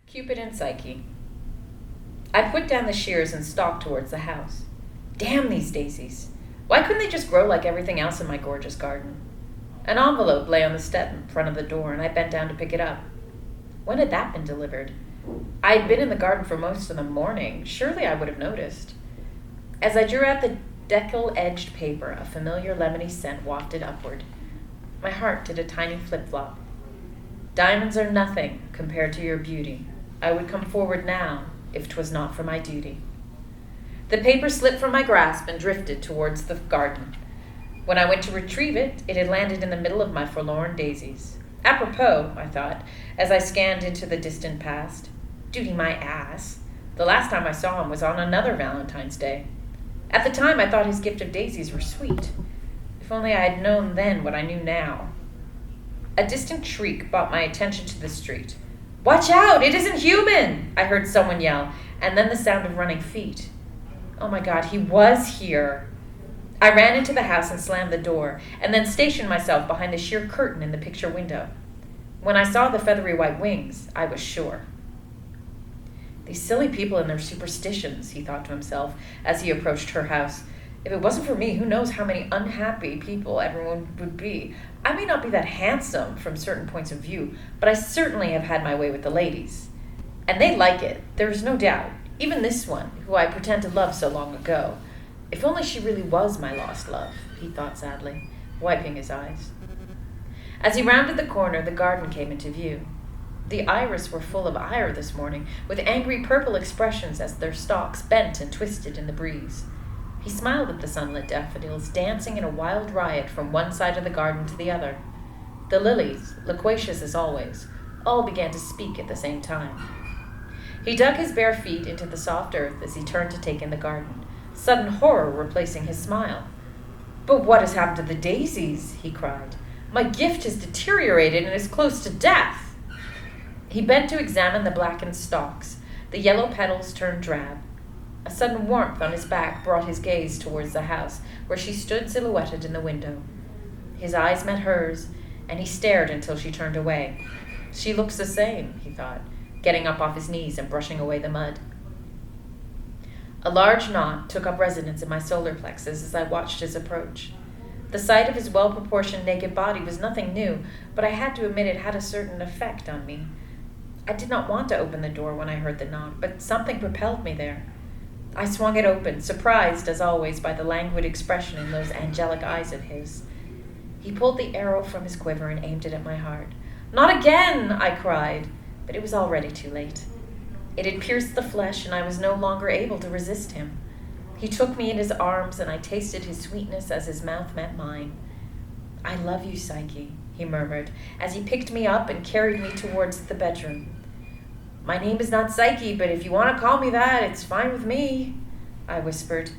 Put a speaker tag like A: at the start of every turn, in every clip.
A: Cupid and Psyche. I put down the shears and stalked towards the house. Damn these daisies. Why couldn't they just grow like everything else in my gorgeous garden? An envelope lay on the step in front of the door, and I bent down to pick it up. When had that been delivered? I had been in the garden for most of the morning. Surely I would have noticed. As I drew out the decal-edged paper, a familiar lemony scent wafted upward. My heart did a tiny flip-flop. Diamonds are nothing compared to your beauty. I would come forward now, if 'twas not for my duty. The paper slipped from my grasp and drifted towards the garden. When I went to retrieve it, it had landed in the middle of my forlorn daisies. Apropos, I thought, as I scanned into the distant past. Duty my ass. The last time I saw him was on another Valentine's Day. At the time, I thought his gift of daisies were sweet. If only I had known then what I knew now. A distant shriek brought my attention to the street. "Watch out! It isn't human!" I heard someone yell, and then the sound of running feet. Oh my God, he was here. I ran into the house and slammed the door, and then stationed myself behind the sheer curtain in the picture window. When I saw the feathery white wings, I was sure. These silly people and their superstitions, he thought to himself as he approached her house. If it wasn't for me, who knows how many unhappy people everyone would be. I may not be that handsome from certain points of view, but I certainly have had my way with the ladies. And they like it, there is no doubt. Even this one, who I pretend to love so long ago. If only she really was my lost love, he thought sadly, wiping his eyes. As he rounded the corner, the garden came into view. The iris were full of ire this morning, with angry purple expressions as their stalks bent and twisted in the breeze. He smiled at the sunlit daffodils, dancing in a wild riot from one side of the garden to the other. The lilies, loquacious as always, all began to speak at the same time. He dug his bare feet into the soft earth as he turned to take in the garden, sudden horror replacing his smile. "But what has happened to the daisies?" he cried. "My gift has deteriorated and is close to death." He bent to examine the blackened stalks. The yellow petals turned drab. A sudden warmth on his back brought his gaze towards the house, where she stood silhouetted in the window. His eyes met hers, and he stared until she turned away. She looks the same, he thought, getting up off his knees and brushing away the mud. A large knot took up residence in my solar plexus as I watched his approach. The sight of his well-proportioned naked body was nothing new, but I had to admit it had a certain effect on me. I did not want to open the door when I heard the knock, but something propelled me there. I swung it open, surprised, as always, by the languid expression in those angelic eyes of his. He pulled the arrow from his quiver and aimed it at my heart. "Not again!" I cried, but it was already too late. It had pierced the flesh, and I was no longer able to resist him. He took me in his arms, and I tasted his sweetness as his mouth met mine. "I love you, Psyche," he murmured, as he picked me up and carried me towards the bedroom. "My name is not Psyche, but if you want to call me that, it's fine with me," I whispered.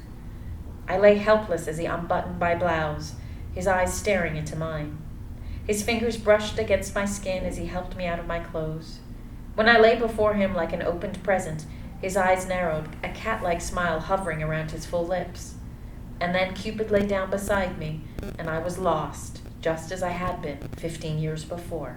A: I lay helpless as he unbuttoned my blouse, his eyes staring into mine. His fingers brushed against my skin as he helped me out of my clothes. When I lay before him like an opened present, his eyes narrowed, a cat-like smile hovering around his full lips. And then Cupid lay down beside me, and I was lost, just as I had been 15 years before.